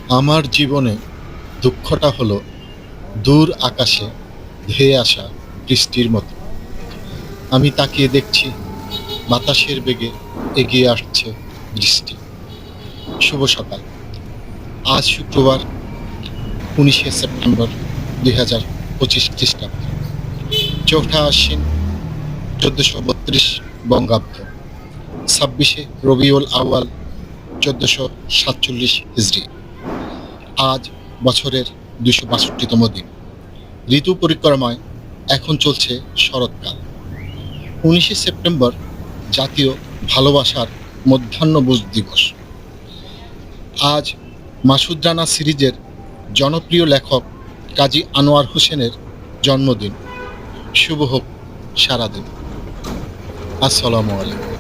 আমার জীবনে দুঃখটা হলো দূর আকাশে ধেয়ে আসা বৃষ্টির মতো। আমি তাকিয়ে দেখছি বাতাসের বেগে এগিয়ে আসছে বৃষ্টি। শুভ সকাল। আজ শুক্রবার 19শে সেপ্টেম্বর 2025 খ্রিস্টাব্দ, 4ঠা আশ্বিন, 1432 বঙ্গাব্দ, 26শে রবিউল আউয়াল, 1447 হিজরি। আজ বছরের 262তম দিন। ঋতু পরিক্রমায় এখন চলছে শরৎকাল। 19শে সেপ্টেম্বর জাতীয় ভালোবাসার মধ্যাহ্নভোজ দিবস। আজ মাসুদ রানা সিরিজের জনপ্রিয় লেখক কাজী আনোয়ার হোসেনের জন্মদিন। শুভ হোক সারাদিন। আসসালামু আলাইকুম।